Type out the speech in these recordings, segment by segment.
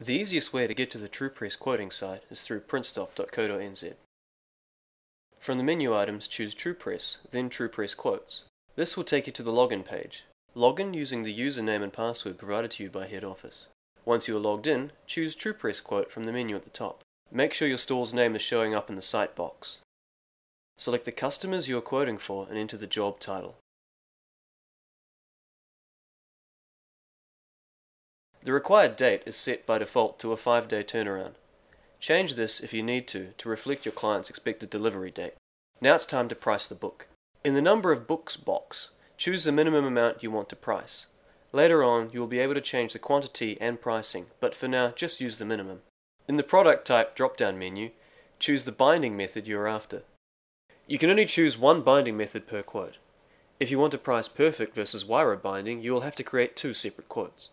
The easiest way to get to the TruePress quoting site is through PrintStop.co.nz. From the menu items, choose TruePress, then TruePress Quotes. This will take you to the login page. Log in using the username and password provided to you by head office. Once you are logged in, choose TruePress Quote from the menu at the top. Make sure your store's name is showing up in the site box. Select the customers you are quoting for and enter the job title. The required date is set by default to a 5-day turnaround. Change this if you need to reflect your client's expected delivery date. Now it's time to price the book. In the number of books box, choose the minimum amount you want to price. Later on, you will be able to change the quantity and pricing, but for now, just use the minimum. In the product type drop-down menu, choose the binding method you are after. You can only choose one binding method per quote. If you want to price perfect versus wire binding, you will have to create 2 separate quotes.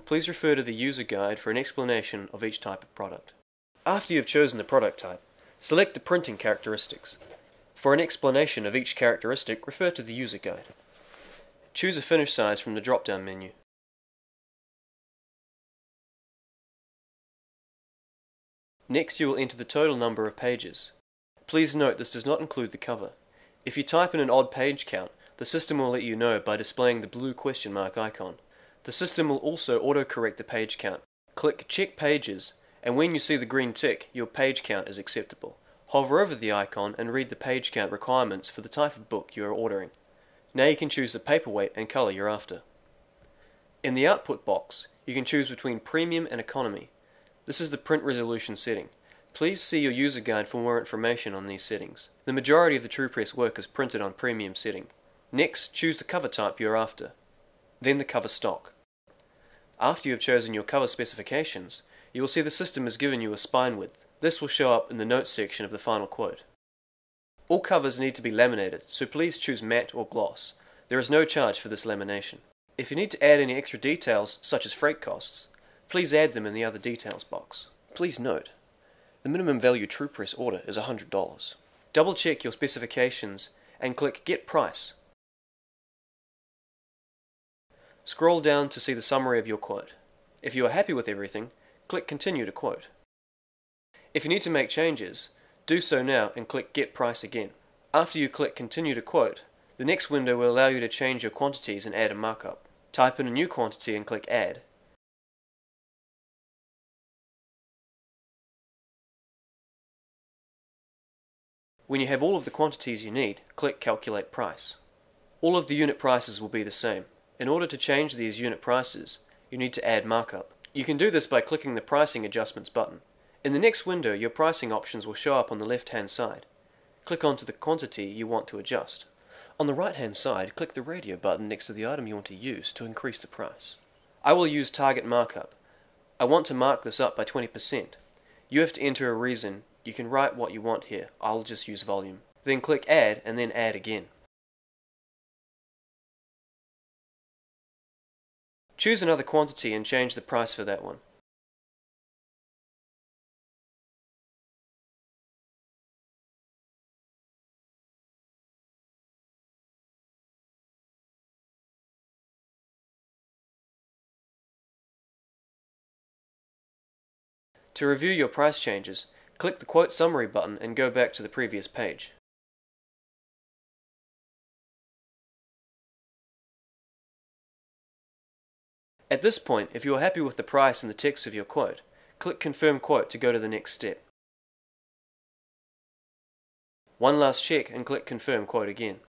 Please refer to the user guide for an explanation of each type of product. After you have chosen the product type, select the printing characteristics. For an explanation of each characteristic, refer to the user guide. Choose a finish size from the drop-down menu. Next, you will enter the total number of pages. Please note this does not include the cover. If you type in an odd page count, the system will let you know by displaying the blue question mark icon. The system will also autocorrect the page count. Click Check Pages, and when you see the green tick, your page count is acceptable. Hover over the icon and read the page count requirements for the type of book you are ordering. Now you can choose the paperweight and color you're after. In the output box, you can choose between Premium and Economy. This is the print resolution setting. Please see your user guide for more information on these settings. The majority of the TruePress work is printed on Premium setting. Next, choose the cover type you're after. Then the cover stock. After you have chosen your cover specifications, you will see the system has given you a spine width. This will show up in the notes section of the final quote. All covers need to be laminated, so please choose matte or gloss. There is no charge for this lamination. If you need to add any extra details, such as freight costs, please add them in the other details box. Please note, the minimum value TruePress order is $100. Double check your specifications and click Get Price. Scroll down to see the summary of your quote. If you are happy with everything, click Continue to Quote. If you need to make changes, do so now and click Get Price again. After you click Continue to Quote, the next window will allow you to change your quantities and add a markup. Type in a new quantity and click Add. When you have all of the quantities you need, click Calculate Price. All of the unit prices will be the same. In order to change these unit prices, you need to add markup. You can do this by clicking the Pricing Adjustments button. In the next window, your pricing options will show up on the left-hand side. Click onto the quantity you want to adjust. On the right-hand side, click the radio button next to the item you want to use to increase the price. I will use Target Markup. I want to mark this up by 20%. You have to enter a reason. You can write what you want here. I'll just use volume. Then click Add and then Add again. Choose another quantity and change the price for that one. To review your price changes, click the Quote Summary button and go back to the previous page. At this point, if you are happy with the price and the text of your quote, click Confirm Quote to go to the next step. One last check and click Confirm Quote again.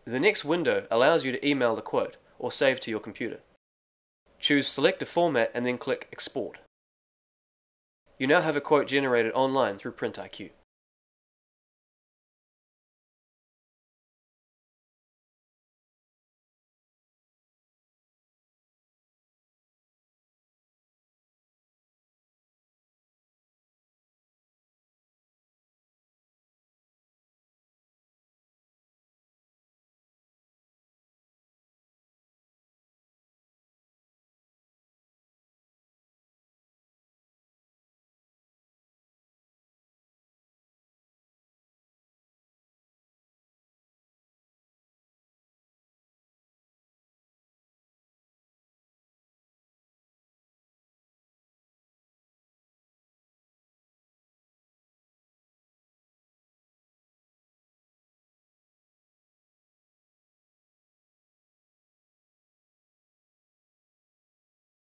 The next window allows you to email the quote or save to your computer. Choose Select a Format and then click Export. You now have a quote generated online through PrintIQ.